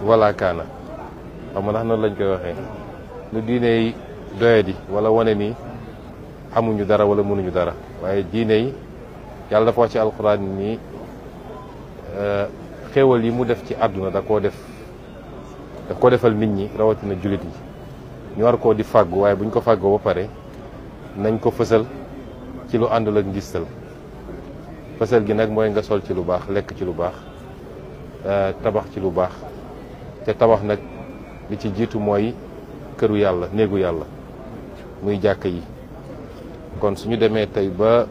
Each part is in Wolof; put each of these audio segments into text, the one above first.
wala kaana xam nga ndax noonu lañ koy waxee lu diine yi doyadi wala wane ni amuñu dara wala mënuñu dara waaye diine yi yàlla dafa wax ci alxuraan ni xéewal yi mu def ci àdduna daf ko defal nit ñi rawatina jullit yi ñu war koo di fàggu waaye buñ ko fàggoo ba pare nañ ko fësal ci lu àndul ak ngistal fësal gi nag mooy nga sol ci lu baax lekk ci lu baax tabax ci lu baax te tabax nag li ci jiitu mooy këru yàlla néegu yàlla muy jàkk yi kon suñu demee tey ba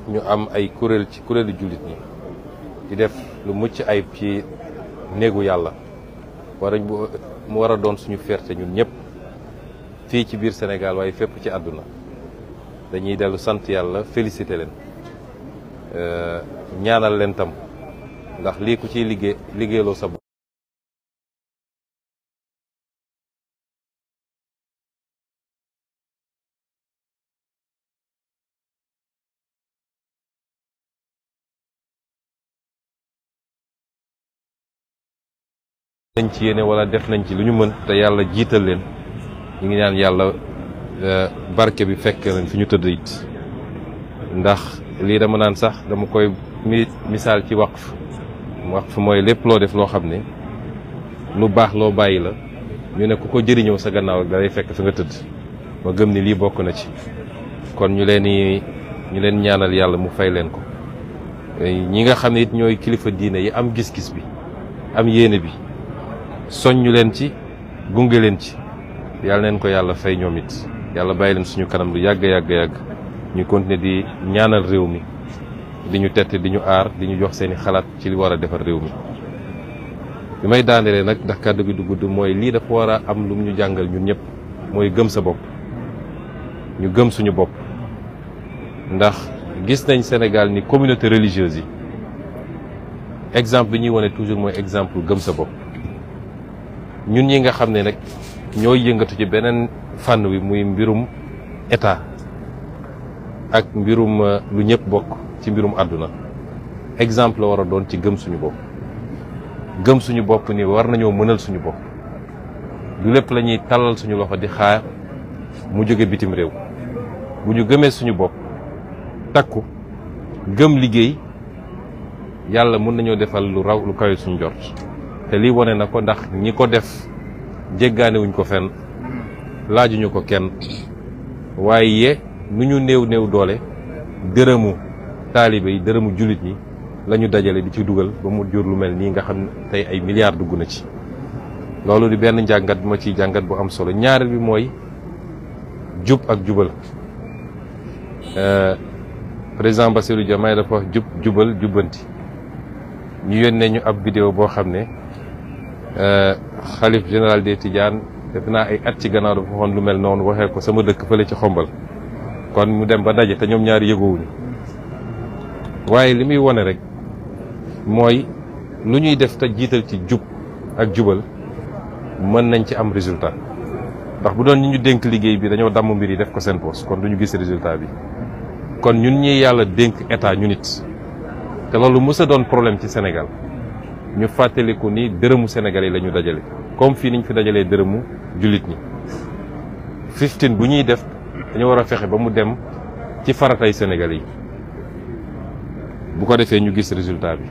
ñu am ay kuréel ci kuréelu jullit ñi di def lu mucc ayib ci néegu yàlla mu war a doon suñu fierté ñun ñëpp fii ci biir Sénégal waaye fépp ci àdduna dañuy dellu sant yàlla félicité leen ñaanal leen tam ndax lii ku ciy liggéeyloo sa bopp nañ ci yéene wala def nañ ci lu ñu mën te yàlla jiital leen ñu ngi ñaan yàlla barke bi fekk leen fi ñu tëdd it ndax lii dama naan sax dama koy misaal ci waqf mooy lépp loo def loo xam ne lu baax loo bàyyi la ñu ne ku ko jëriñoo sa gannaaw rek da lay fekk fi nga tëdd ma gëm ni lii bokk na ci kon ñu leen ñaanal yàlla mu fay leen ko ñi nga xam ne it ñooy kilifa diine yi am gis-gis bi am yéene bi soññu leen ci gunge leen ci yàlla neen ko yàlla fay ñoom it yàlla bàyyi leen suñu kanam lu yàgg ñu continuer di ñaanal réew mi di ñu tette di ñu aar di ñu jox seeni xalaat ci li war a defar réew mi li may daanelee nag ndax kàddu gi du gudd mooy lii dafa war a am lu mu ñu jàngal ñun ñëpp mooy gëm sa bopp ñu gëm suñu bopp ndax gis nañ Sénégal ni communauté religieuse yi exemple bi ñuy wane toujours mooy exemple gëm sa bopp ñun ñi nga xam ne nag ñooy yëngatu ci beneen fànn wi muy mbirum état ak mbirum lu ñëpp bokk ci mbirum àdduna exemple la war a doon ci gëm suñu bopp ni war nañoo mënal suñu bopp du lépp la ñuy tàllal suñu loxo di xaar mu jóge bitim réew bu ñu gëmee suñu bopp takku gëm liggéey yàlla mën nañoo defal lu raw lu kawe suñu jort te lii wone na ko ndax ñi ko def jéggaanewuñ ko fenn laajuñu ko kenn waaye nu ñu néew doole dërëmu taalibe yi dërëmu jullit ñi la ñu dajale di ci dugal ba mu jur lu mel nii nga xam ne tey ay milliards dugg na ci loolu di benn njàngat bi ma ciy jàngat bu am solo ñaareel bi mooy jub ak jubal président Bassirou Diomaye dafa wax jubal jubbanti ñu yónnee ñu ab vidéo boo xam ne xalif général des Tidianes def naa ay at ci gannaaw dafa waxoon lu mel noonu waxee ko sama dëkk fële ci xombal kon mu dem ba daje te ñoom ñaari yëgoowuñu waaye li muy wone rek mooy lu ñuy def te jiital ci jub ak jubal mën nañ ci am résultat ndax bu doon ñu dénk liggéey bi dañoo damm mbir yi def ko seen poos kon duñu gis résultat bi kon ñun ñi yàlla dénk état ñu nit te loolu mës a doon problème ci Sénégal ñu fàttaliku ni dërëmu Sénégal yi la ñu dajale comme fii niñ fi dajalee dërëmu jullit ñi 15 bu ñuy def dañu war a fexe ba mu dem ci faratay Sénégal yi bu ko defee ñu gis résultat bi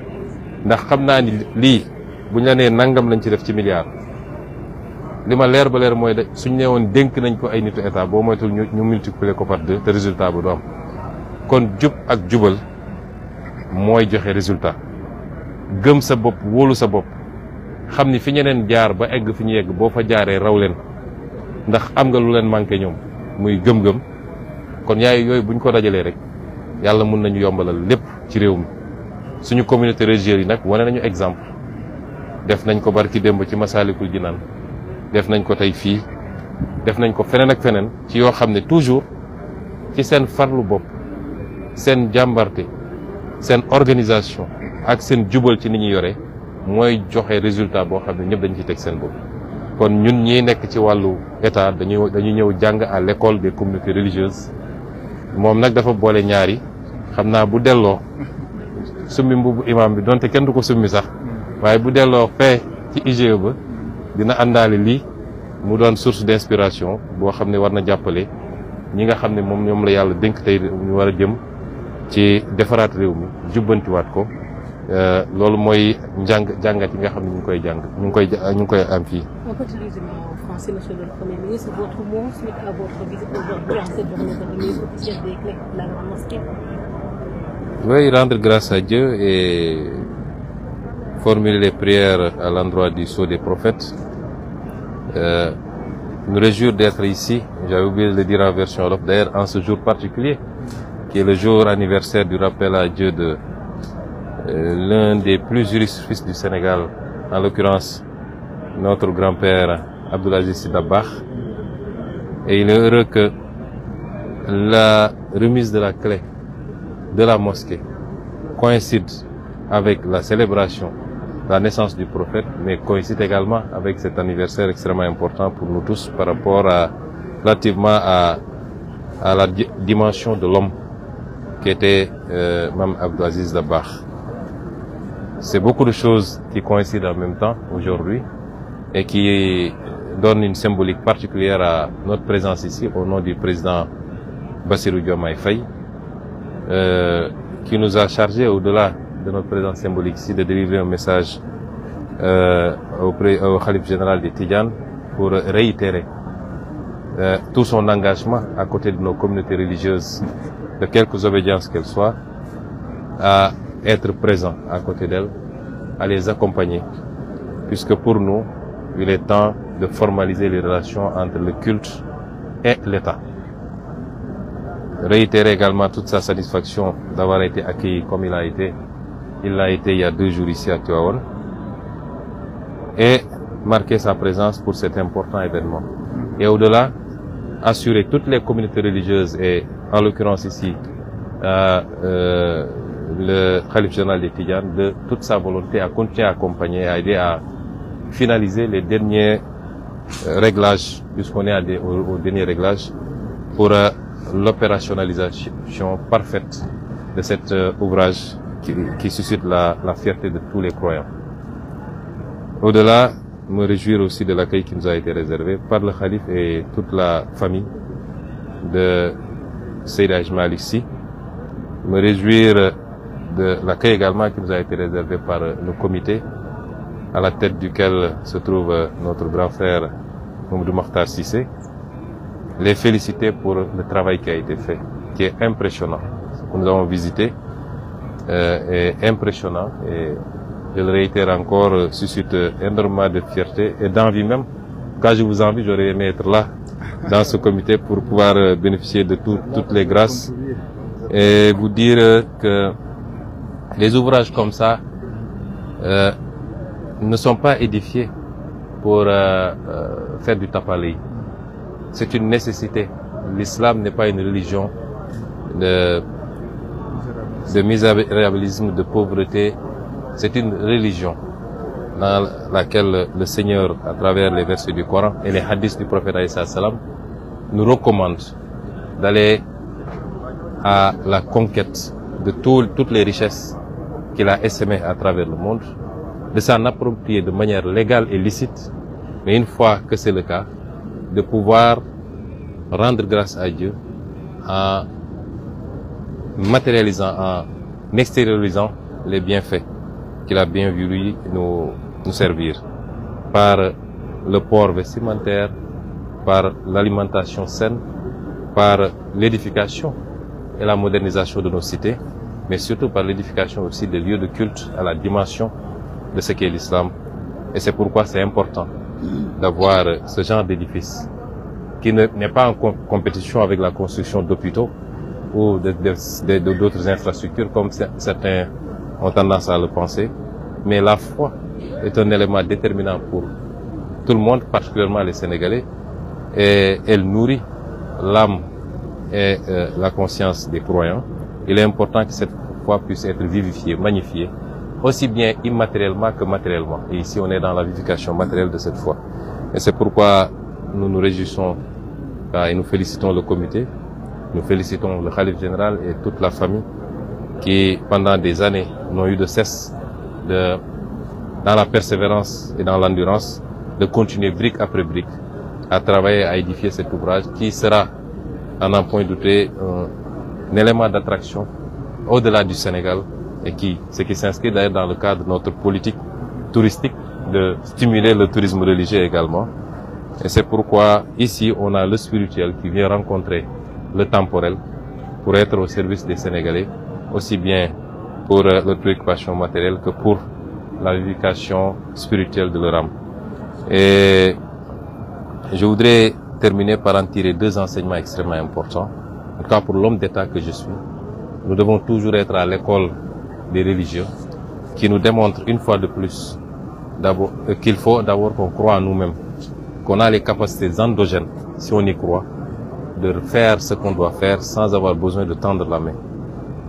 ndax xam naa ni lii buñ la nee nangam lañ ci def ci milliard li ma leer ba leer mooy de suñ nee woon dénk nañ ko ay nitu état boo moytul ñu multiplier ko par 2 te résultat bu du am kon jub ak jubal mooy joxe résultat gëm sa bopp wóolu sa bopp xam ni fi ñeneen jaar ba egg fi ñu yegg boo fa jaaree raw leen ndax am nga lu leen manqué ñoom muy gëm-gëm kon yooyu buñ ko dajalee rek yàlla mun nañu yombalal lépp ci réew mi suñu communauté religieuse yi nag wane nañu exemple def nañ ko barki démb ci Masaalikul Jinaan def nañ ko tey fii def nañ ko feneen ak feneen ci yoo xam ne toujours ci seen farlu bopp seen jàmbarte seen organisation ak seen jubal ci ni ñu yore mooy joxe résultat boo xam ne ñëpp dañ ci teg seen bopp kon ñun ñi nekk ci wàllu état dañu ñëw jàng à l'école des communautés religieuses moom nag dafa boole ñaari xam naa bu delloo summi mbubu imam bi donte kenn du ko summi sax waaye bu delloo fee ci IGE ba dina àndaale lii mu doon source d'inspiration boo xam ne war na jàppale ñi nga xam ne moom ñoom la yàlla dénk tey ñu war a jëm ci defaraat réew mi jubbantiwaat ko loolu mooy jàngat yi nga xam ne ñu ngi koy jàng ñu ngi koy am fii. On peut utiliser en français, monsieur le Premier ministre, votre mot suite à votre visite aujourd'hui en cette journée de remise officielle des clés de la grande mosquée. Oui, rendre grâce à Dieu et formuler les prières à l'endroit du sceau des prophètes. Nous réjouir d'être ici, j'avais oublié de le dire en version Wolof, d'ailleurs en ce jour particulier, qui est le jour anniversaire du rappel à Dieu de l'un des plus illustres fils du Sénégal, en l'occurrence notre grand-père Abdoul Aziz Sy Dabakh. Et il est heureux que la remise de la clé de la mosquée coïncide avec la célébration de la naissance du prophète, mais coïncide également avec cet anniversaire extrêmement important pour nous tous par rapport relativement à la dimension de l'homme qui était Mame Abdou Aziz Dabakh. C'est beaucoup de choses qui coïncident en même temps aujourd'hui et qui donnent une symbolique particulière à notre présence ici au nom du président Bassirou Diomaye Faye, qui nous a chargé au-delà de notre présence symbolique ici de délivrer un message au Khalife général des Tidjanes pour réitérer tout son engagement à côté de nos communautés religieuses, de quelque obédience qu'elles soient, à être présent à côté d'elles, à les accompagner, puisque pour nous, il est temps de formaliser les relations entre le culte et l'État. Réitérer également toute sa satisfaction d'avoir été accueilli comme il l'a été il y a 2 jours ici à Tivaouane, et marquer sa présence pour cet important événement. Et au-delà, assurer toutes les communautés religieuses et en l'occurrence ici le Khalife général des Tidjanes de toute sa volonté à continuer à accompagner, à aider à finaliser les derniers réglages, puisqu'on est au dernier réglage, pour l'opérationnalisation parfaite de cet ouvrage qui suscite la fierté de tous les croyants. Au-delà, me réjouir aussi de l'accueil qui nous a été réservé par le Khalife et toute la famille de Seydi Hadji Malick Sy. Me réjouir de l'accueil également qui nous a été réservé par le comité, à la tête duquel se trouve notre grand frère Mamadou Makhtar Cissé. Les féliciter pour le travail qui a été fait, qui est impressionnant. Ce que nous avons visité est impressionnant et je le réitère encore, suscite énormément de fierté et d'envie même. Quand je vous envie, j'aurais aimé être là, dans ce comité, pour pouvoir bénéficier de toutes les grâces et vous dire que les ouvrages comme ça ne sont pas édifiés pour faire du tapalé. C'est une nécessité. L'islam n'est pas une religion de misérabilisme, de pauvreté. C'est une religion dans laquelle le Seigneur, à travers les versets du Coran et les hadiths du prophète alayhi salam, nous recommande d'aller à la conquête de toutes les richesses qu'il a essaimées à travers le monde, de s'en approprier de manière légale et licite, mais une fois que c'est le cas, de pouvoir rendre grâce à Dieu en matérialisant, en extériorisant les bienfaits qu'il a bien voulu nous servir, par le port vestimentaire, par l'alimentation saine, par l'édification et la modernisation de nos cités, mais surtout par l'édification aussi des lieux de culte à la dimension de ce qu'est l'islam. Et c'est pourquoi c'est important d'avoir ce genre d'édifice qui n'est pas en compétition avec la construction d'hôpitaux ou d'autres infrastructures comme certains ont tendance à le penser. Mais la foi est un élément déterminant pour tout le monde, particulièrement les Sénégalais, et elle nourrit l'âme et la conscience des croyants. Il est important que cette foi puisse être vivifiée, magnifiée, aussi bien immatériellement que matériellement. Et ici, on est dans la vivification matérielle de cette foi. Et c'est pourquoi nous nous réjouissons et nous félicitons le comité, nous félicitons le Khalife général et toute la famille qui, pendant des années, n'ont eu de cesse de dans la persévérance et dans l'endurance, de continuer brique après brique à travailler à édifier cet ouvrage qui sera, à n'en point douter, un élément d'attraction au-delà du Sénégal et ce qui s'inscrit d'ailleurs dans le cadre de notre politique touristique de stimuler le tourisme religieux également. Et c'est pourquoi ici on a le spirituel qui vient rencontrer le temporel pour être au service des Sénégalais, aussi bien pour leur préoccupation matérielle que pour la vivification spirituelle de leur âme. Et je voudrais terminer par en tirer deux enseignements extrêmement importants. En tout cas pour l'homme d'État que je suis, nous devons toujours être à l'école des religieux qui nous démontre une fois de plus qu'il faut d'abord qu'on croit en nous-mêmes, qu'on a les capacités endogènes, si on y croit, de faire ce qu'on doit faire sans avoir besoin de tendre la main.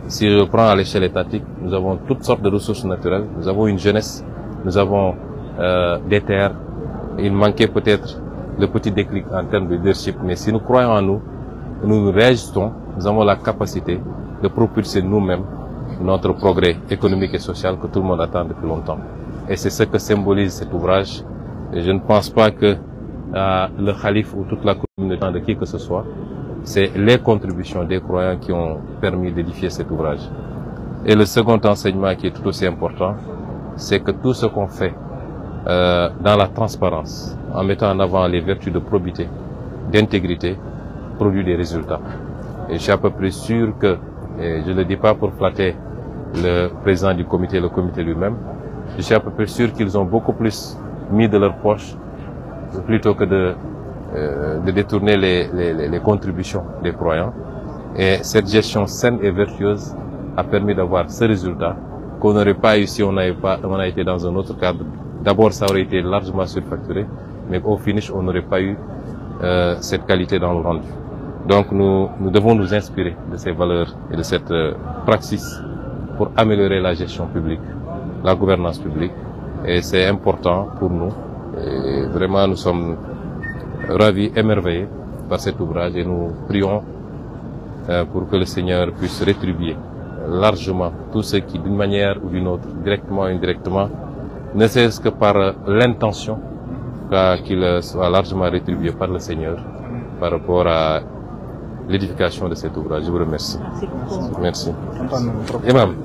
Si je prends à l'échelle étatique, nous avons toutes sortes de ressources naturelles, nous avons une jeunesse, nous avons des terres, il manquait peut-être le petit déclic en termes de leadership, mais si nous croyons en nous, nous réagissons, nous avons la capacité de propulser nous-mêmes notre progrès économique et social que tout le monde attend depuis longtemps. Et c'est ce que symbolise cet ouvrage. Et je ne pense pas que le khalife ou toute la communauté de qui que ce soit, c'est les contributions des croyants qui ont permis d'édifier cet ouvrage. Et le second enseignement qui est tout aussi important, c'est que tout ce qu'on fait dans la transparence, en mettant en avant les vertus de probité, d'intégrité, produit des résultats. Et je suis à peu près sûr que, et je ne le dis pas pour flatter le président du comité, le comité lui-même, je suis à peu près sûr qu'ils ont beaucoup plus mis de leur poche plutôt que de détourner les contributions des croyants. Et cette gestion saine et vertueuse a permis d'avoir ce résultat qu'on n'aurait pas eu si on a été dans un autre cadre. D'abord, ça aurait été largement surfacturé, mais au finish, on n'aurait pas eu cette qualité dans le rendu. Donc, nous devons nous inspirer de ces valeurs et de cette praxis pour améliorer la gestion publique, la gouvernance publique. Et c'est important pour nous. Et vraiment, nous sommes ravis, émerveillés par cet ouvrage et nous prions pour que le Seigneur puisse rétribuer largement tous ceux qui, d'une manière ou d'une autre, directement ou indirectement, ne serait-ce que par l'intention, qu'il soit largement rétribué par le Seigneur par rapport à l'édification de cet ouvrage. Je vous remercie. Merci beaucoup. Merci. Imam.